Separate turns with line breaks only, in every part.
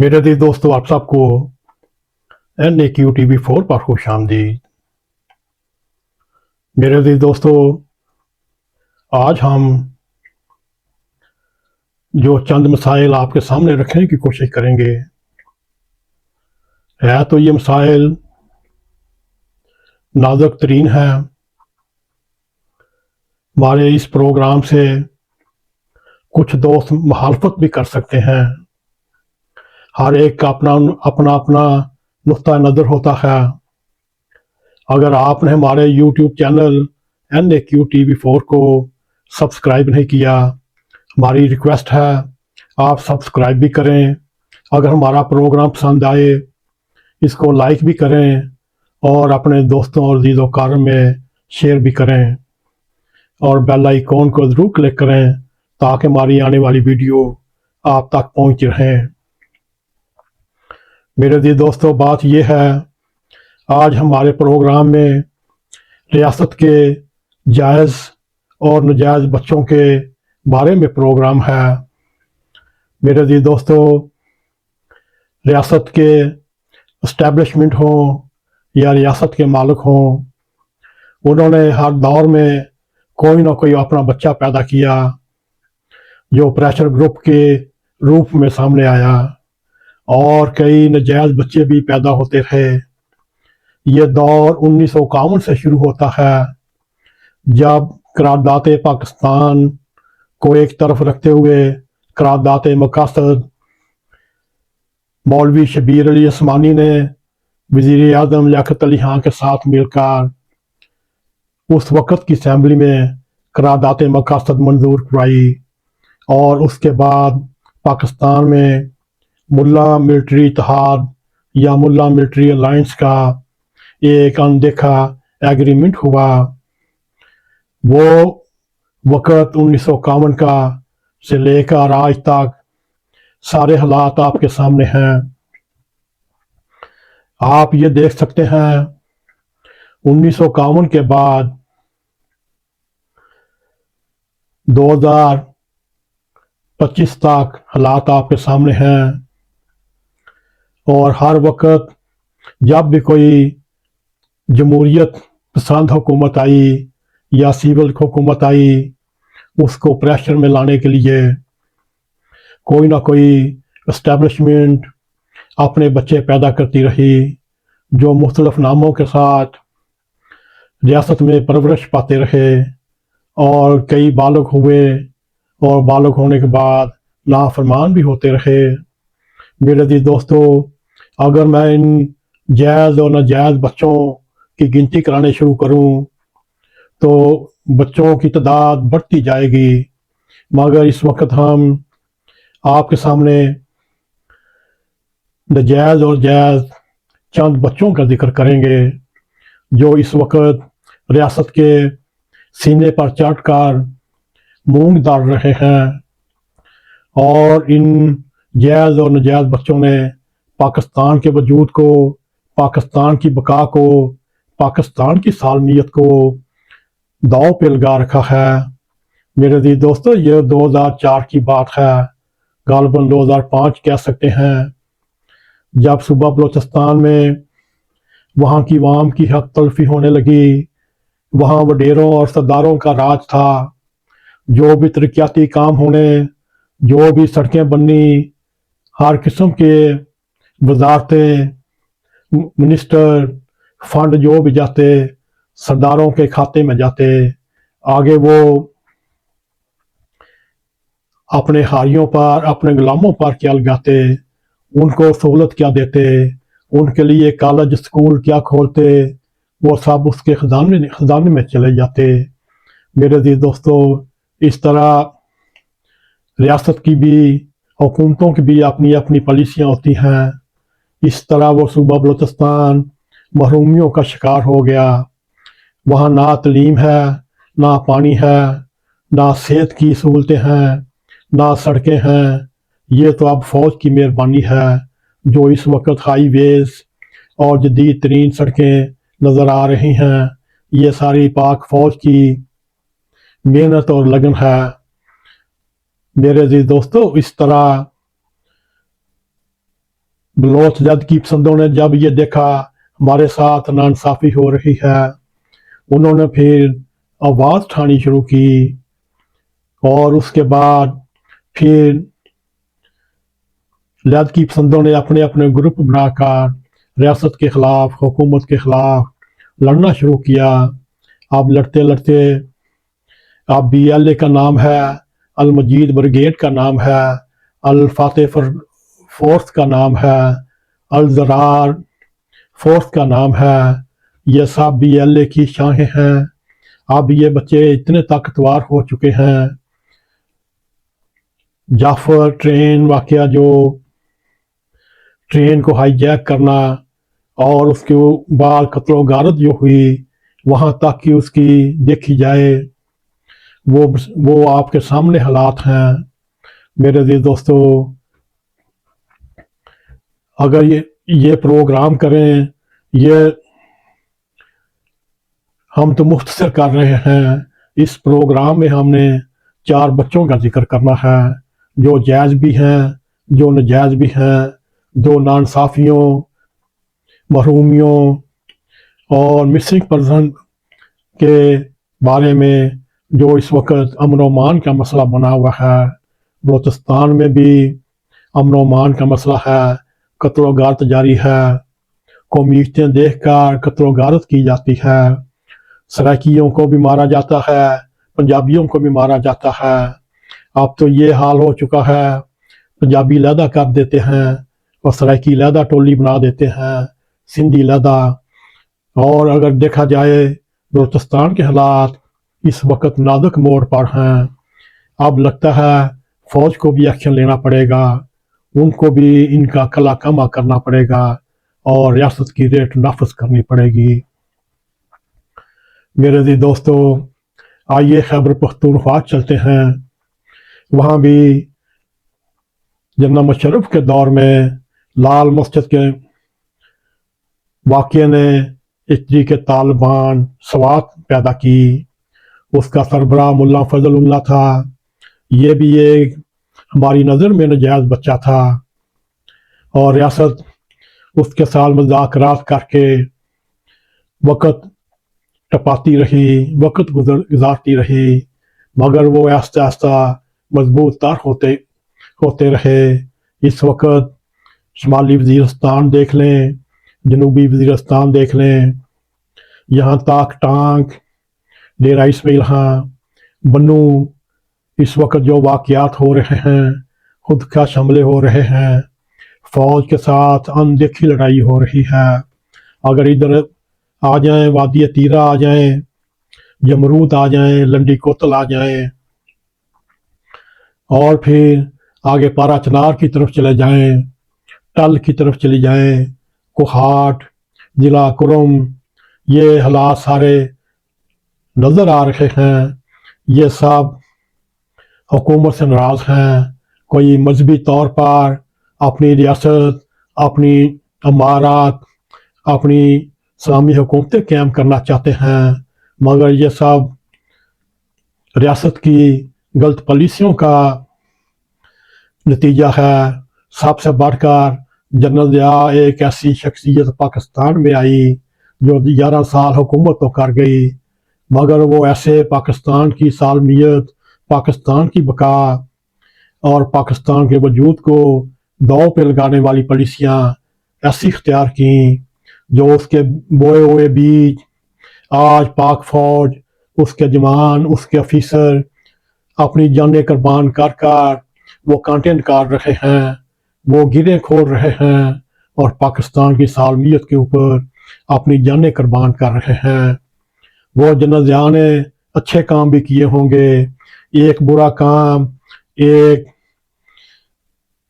मेरे अजीज दोस्तों, आप सबको NAQTV4 पर खुश आमदीद। मेरे अजीज दोस्तों, आज हम जो चंद मसाइल आपके सामने रखने की कोशिश करेंगे, है तो ये मसाइल नाजुक तरीन है। हमारे इस प्रोग्राम से कुछ दोस्त मुखालफत भी कर सकते हैं। हर एक का अपना अपना अपना नुक्ता नज़र होता है। अगर आपने हमारे YouTube चैनल NAQTV4 को सब्सक्राइब नहीं किया, हमारी रिक्वेस्ट है आप सब्सक्राइब भी करें। अगर हमारा प्रोग्राम पसंद आए, इसको लाइक भी करें और अपने दोस्तों और अज़ीज़ वक़ारम में शेयर भी करें और बेल आइकॉन को ज़रूर क्लिक करें ताकि हमारी आने वाली वीडियो आप तक पहुंच रहें। मेरे अज़ीज़ दोस्तों, बात यह है, आज हमारे प्रोग्राम में रियासत के जायज़ और नाजायज़ बच्चों के बारे में प्रोग्राम है। मेरे अज़ीज़ दोस्तों, रियासत के इस्टेब्लिशमेंट हों या रियासत के मालिक हों, उन्होंने हर दौर में कोई ना कोई अपना बच्चा पैदा किया जो प्रेशर ग्रुप के रूप में सामने आया और कई नाजायज़ बच्चे भी पैदा होते रहे। ये दौर 1951 से शुरू होता है, जब करारदात पाकिस्तान को एक तरफ रखते हुए करारदात मकासद मौलवी शबीर अली उस्मानी ने वज़ीर आज़म लियाकत अली खां के साथ मिलकर उस वक़्त की असम्बली में करारदात मकासद मंजूर करवाई और उसके बाद पाकिस्तान में मुल्ला मिलिट्री इत्तेहाद या मुल्ला मिलिट्री अलायंस का एक अनदेखा एग्रीमेंट हुआ। वो वक़्त 1951 का से लेकर आज तक सारे हालात आपके सामने हैं। आप ये देख सकते हैं 1951 के बाद 2025 तक हालात आपके सामने हैं और हर वक्त जब भी कोई जमहूरियत पसंद हुकूमत आई या सिविल हुकूमत आई, उसको प्रेशर में लाने के लिए कोई ना कोई इस्टेब्लिशमेंट अपने बच्चे पैदा करती रही जो मुख्तलिफ नामों के साथ रियासत में परवरिश पाते रहे और कई बालग हुए और बालग होने के बाद नाफरमान भी होते रहे। मेरे अज़ीज़ दोस्तों, अगर मैं इन जायज़ और नाजायज़ बच्चों की गिनती कराने शुरू करूं तो बच्चों की तादाद बढ़ती जाएगी, मगर इस वक्त हम आपके सामने नाजायज़ और जायज़ चंद बच्चों का जिक्र करेंगे जो इस वक्त रियासत के सीने पर चढ़कर मूंग डाल रहे हैं और इन जायज़ और नाजायज़ बच्चों ने पाकिस्तान के वजूद को, पाकिस्तान की बका को, पाकिस्तान की सालमियत को दांव पे लगा रखा है। मेरे अज़ीज़ दोस्तों, ये 2004 की बात है, गालिबन 2005 कह सकते हैं, जब सूबा बलोचिस्तान में वहाँ की अवाम की हक तलफी होने लगी। वहाँ वडेरों और सरदारों का राज था। जो भी तरक्याती काम होने, जो भी सड़कें बननी, हर किस्म के वजारतें, मिनिस्टर, फंड जो भी जाते सरदारों के खाते में जाते। आगे वो अपने हारियों पर, अपने गुलामों पर क्या लगाते, उनको सहूलत क्या देते, उनके लिए कॉलेज स्कूल क्या खोलते, वो सब उसके खजाने में चले जाते। मेरे अज़ीज़ दोस्तों, इस तरह रियासत की भी, हुकूमतों की भी अपनी अपनी पॉलिसियाँ होती हैं। इस तरह वो सूबा बलोचिस्तान महरूमियों का शिकार हो गया। वहाँ ना तालीम है, ना पानी है, ना सेहत की सहूलतें हैं, ना सड़कें हैं। ये तो अब फ़ौज की मेहरबानी है जो इस वक्त हाईवेज़ और जदीद तरीन सड़कें नज़र आ रही हैं। ये सारी पाक फ़ौज की मेहनत और लगन है। मेरे अज़ीज़ दोस्तों, इस तरह बलोच जद की पसंदों ने जब ये देखा हमारे साथ नाइंसाफ़ी हो रही है, उन्होंने फिर आवाज़ उठानी शुरू की और उसके बाद फिर लद की पसंदों ने अपने अपने ग्रुप बनाकर रियासत के ख़िलाफ़, हुकूमत के ख़िलाफ़ लड़ना शुरू किया। अब लड़ते लड़ते अब BLA का नाम है, अल मजीद ब्रिगेड का नाम है, अल फातेह फोर्स का नाम है, अल ज़रार फोर्स का नाम है। ये सब BLA की शाखें हैं। अब ये बच्चे इतने ताकतवर हो चुके हैं। जाफर ट्रेन वाकया, जो ट्रेन को हाईजैक करना और उसके बाद कत्ल गारत जो हुई, वहाँ तक कि उसकी देखी जाए, वो आपके सामने हालात हैं। मेरे अज़ीज़ दोस्तों, अगर ये प्रोग्राम करें, ये हम तो मुख्तसर कर रहे हैं। इस प्रोग्राम में हमने 4 बच्चों का जिक्र करना है, जो जायज़ भी हैं, जो नाजायज़ भी हैं, जो नाइंसाफ़ियों, महरूमियों और मिसिंग पर्सन के बारे में जो इस वक्त अमन अमान का मसला बना हुआ है। बलोचिस्तान में भी अमन अमान का मसला है, कत्ल गारत जारी है, कौमियतें देख कर कत्ल गारत की जाती है, सराइकियों को भी मारा जाता है, पंजाबियों को भी मारा जाता है। अब तो ये हाल हो चुका है, पंजाबी लहदा कर देते हैं और सराइकी लहदा टोली बना देते हैं, सिंधी लहदा। और अगर देखा जाए, बलोचिस्तान के हालात इस वक्त नाजुक मोड़ पर हैं। अब लगता है फौज को भी एक्शन लेना पड़ेगा, उनको भी इनका कला कमा करना पड़ेगा और रियासत की रेट नाफज करनी पड़ेगी। मेरे जी दोस्तों, आइए खैबर पख्तूनख्वा चलते हैं। वहाँ भी जनरल मुशर्रफ के दौर में लाल मस्जिद के वाक़े ने इस तरीके तालिबान सवात पैदा की। उसका सरबराह मुल्ला फजलुल्लाह था। ये भी एक हमारी नज़र में नजायज़ बच्चा था और रियासत उसके साथ मुज़ाकरात करके वक़्त टपाती रही, वक़्त गुजारती रही, मगर वो आहिस्ता आहिस्ता मजबूत तर होते रहे। इस वक़्त शुमाली वज़ीरिस्तान देख लें, जनूबी वज़ीरिस्तान देख लें, यहाँ तक टांग, डेरा इस्माइल खां, बन्नू, इस वक्त जो वाक़यात हो रहे हैं, खुदकश हमले हो रहे हैं, फ़ौज के साथ अनदेखी लड़ाई हो रही है। अगर इधर आ जाएं, वादी तीरा आ जाएं, जमरूद आ जाएं, लंडी कोतल आ जाएं और फिर आगे पारा चनार की तरफ चले जाएं, टल की तरफ चली जाएं, कोहाट, जिला कुरम, ये हालात सारे नज़र आ रहे हैं। ये सब हुकूमत से नाराज़ हैं। कोई मजहबी तौर पर अपनी रियासत, अपनी अमारात, अपनी इस्लामी हुकूमतें कायम करना चाहते हैं, मगर ये सब रियासत की गलत पॉलिसियों का नतीजा है। सबसे बढ़कर जनरल ज़िया एक ऐसी शख्सियत पाकिस्तान में आई जो 11 साल हुकूमत तो कर गई, मगर वो ऐसे पाकिस्तान की सालमियत, पाकिस्तान की बका और पाकिस्तान के वजूद को दांव पे लगाने वाली पॉलिसियाँ ऐसी इख्तियार की जो उसके बोए हुए बीज आज पाक फौज, उसके जवान, उसके ऑफिसर अपनी जानें कुर्बान कर कर वो कांटे निकाल रहे हैं, वो गिरें खोल रहे हैं और पाकिस्तान की सालमियत के ऊपर अपनी जानें कुर्बान कर रहे हैं। वो जनरल ज़िया ने अच्छे काम भी किए होंगे, एक बुरा काम, एक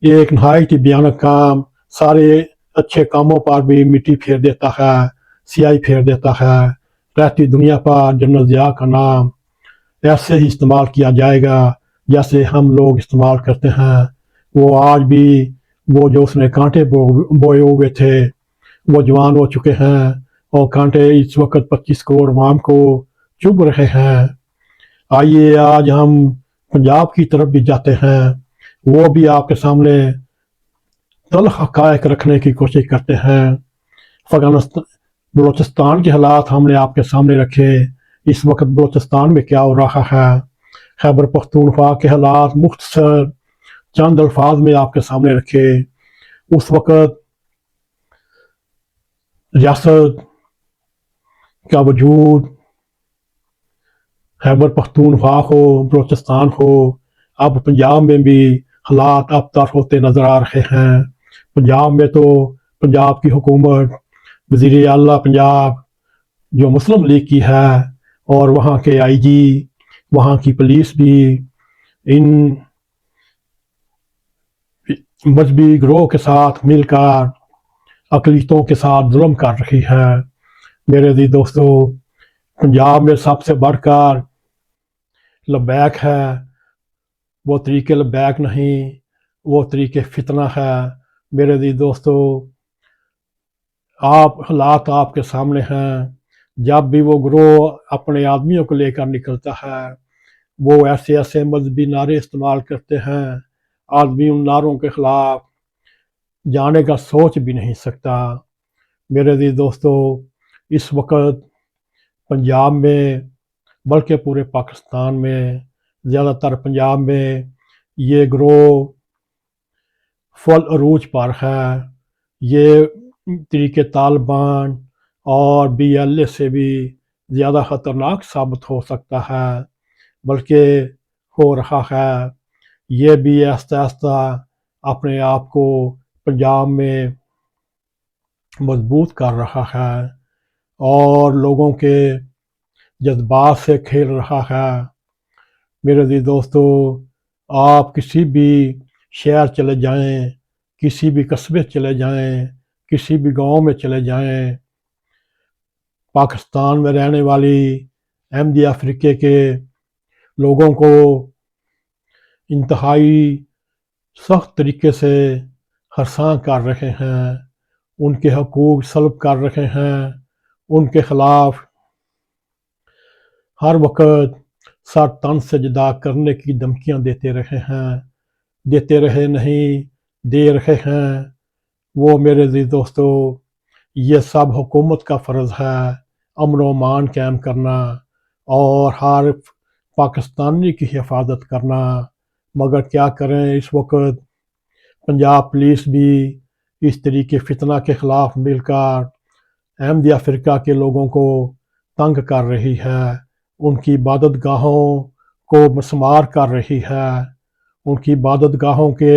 नहायत ही भयानक काम सारे अच्छे कामों पर भी मिट्टी फेर देता है, स्याही फेर देता है। रहती दुनिया पर जनरल ज़िया का नाम ऐसे ही इस्तेमाल किया जाएगा जैसे हम लोग इस्तेमाल करते हैं। वो आज भी वो जो उसने कांटे बोए हुए थे वो जवान हो चुके हैं और कांटे इस वक्त 25 करोड़ अवाम को चुभ रहे हैं। आइए आज हम पंजाब की तरफ भी जाते हैं, वो भी आपके सामने تلخ حقائق رکھنے کی کوشش کرتے ہیں۔ افغانستان بلوچستان کے حالات ہم نے آپ کے سامنے رکھے۔ اس وقت بلوچستان میں کیا ہو رہا ہے، خیبر پختونخوا کے حالات مختصر چند الفاظ میں آپ کے سامنے رکھے۔ اس وقت ریاست کا وجود خیبر پختونخوا ہو، بلوچستان ہو، اب پنجاب میں بھی حالات ابتر ہوتے نظر آ رہے ہیں۔ پنجاب میں تو پنجاب کی حکومت، وزیر اعلیٰ پنجاب جو مسلم لیگ کی ہے، اور وہاں کے آئی جی، وہاں کی پولیس بھی ان مذہبی گروہ کے ساتھ مل کر اقلیتوں کے ساتھ ظلم کر رہی ہے۔ میرے عزیز دوستو، پنجاب میں سب سے بڑھ کر لبیک ہے، وہ طریقے لبیک نہیں، وہ طریقے فتنہ ہے۔ میرے عزیز دوستو، حالات آپ کے سامنے ہیں۔ جب بھی وہ گروہ اپنے آدمیوں کو لے کر نکلتا ہے، وہ ایسے ایسے مذہبی نعرے استعمال کرتے ہیں، آدمی ان نعروں کے خلاف جانے کا سوچ بھی نہیں سکتا۔ میرے عزیز دوستو، اس وقت پنجاب میں، بلکہ پورے پاکستان میں، زیادہ تر پنجاب میں یہ گروہ فل عروج پر ہے۔ یہ طریقے طالبان اور بی ایل اے سے بھی زیادہ خطرناک ثابت ہو سکتا ہے، بلکہ ہو رہا ہے۔ یہ بھی آہستہ آہستہ اپنے آپ کو پنجاب میں مضبوط کر رہا ہے اور لوگوں کے جذبات سے کھیل رہا ہے۔ میرے عزیز دوستو، آپ کسی بھی شہر چلے جائیں، کسی بھی قصبے چلے جائیں، کسی بھی گاؤں میں چلے جائیں، پاکستان میں رہنے والی احمدیہ فرقے کے لوگوں کو انتہائی سخت طریقے سے ہراساں کر رہے ہیں، ان کے حقوق سلب کر رہے ہیں، ان کے خلاف ہر وقت سر تن سے جدا کرنے کی دھمکیاں دیتے رہے نہیں، دے رہے ہیں۔ وہ میرے عزیز دوستو، یہ سب حکومت کا فرض ہے، امن و امان قائم کرنا اور ہر پاکستانی کی حفاظت کرنا۔ مگر کیا کریں، اس وقت پنجاب پولیس بھی اس طریقے فتنہ کے خلاف مل کر احمدیہ فرقہ کے لوگوں کو تنگ کر رہی ہے، ان کی عبادت گاہوں کو مسمار کر رہی ہے، ان کی عبادت گاہوں کے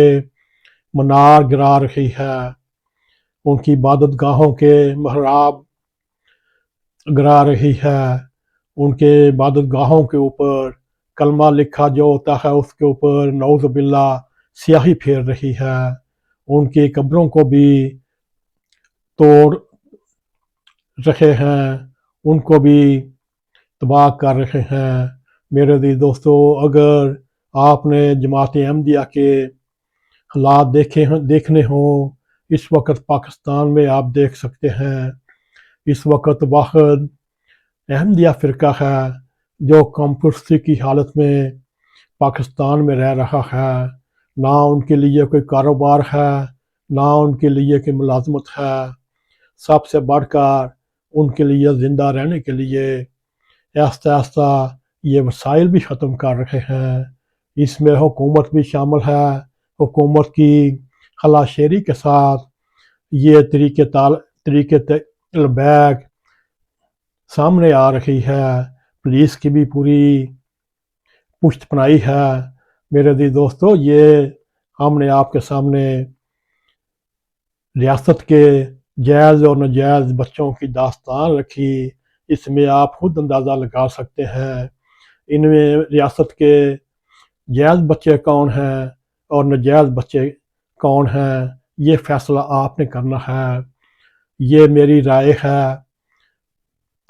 منار گرا رہی ہے، ان کی عبادت گاہوں کے محراب گرا رہی ہے، ان کے عبادت گاہوں کے اوپر کلمہ لکھا جو ہوتا ہے اس کے اوپر نعوذ باللہ سیاہی پھیر رہی ہے، ان کی قبروں کو بھی توڑ رہے ہیں، ان کو بھی تباہ کر رہے ہیں۔ میرے عزیز دوستو، اگر آپ نے جماعت احمدیہ کے حالات دیکھنے ہوں، اس وقت پاکستان میں آپ دیکھ سکتے ہیں، اس وقت واحد احمدیہ فرقہ ہے جو کم پرستی کی حالت میں پاکستان میں رہ رہا ہے۔ نہ ان کے لیے کوئی کاروبار ہے، نہ ان کے لیے کوئی ملازمت ہے۔ سب سے بڑھ کر ان کے لیے زندہ رہنے کے لیے آہستہ آہستہ یہ وسائل بھی ختم کر رہے ہیں۔ اس میں حکومت بھی شامل ہے، حکومت کی خلا شیری کے ساتھ یہ طریقے لبیک سامنے آ رہی ہے، پولیس کی بھی پوری پشت پناہی ہے۔ میرے عزیز دوستو، یہ ہم نے آپ کے سامنے ریاست کے جائز اور ناجائز بچوں کی داستان رکھی۔ اس میں آپ خود اندازہ لگا سکتے ہیں ان میں ریاست کے جائز بچے کون ہیں اور ناجائز بچے کون ہیں، یہ فیصلہ آپ نے کرنا ہے۔ یہ میری رائے ہے۔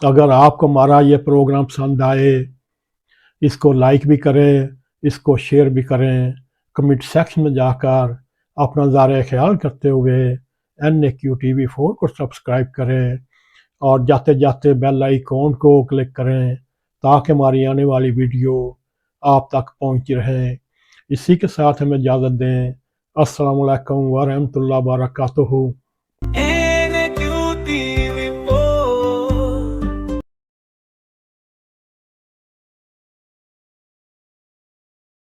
اگر آپ کو ہمارا یہ پروگرام پسند آئے، اس کو لائک بھی کریں، اس کو شیئر بھی کریں، کمنٹ سیکشن میں جا کر اپنا ذرائع خیال کرتے ہوئے NAQTV4 کو سبسکرائب کریں اور جاتے جاتے بیل آئیکن کو کلک کریں تاکہ ہماری آنے والی ویڈیو آپ تک پہنچتی رہیں۔ اسی کے ساتھ ہمیں اجازت دیں۔ السلام علیکم ورحمۃ اللہ وبرکاتہ.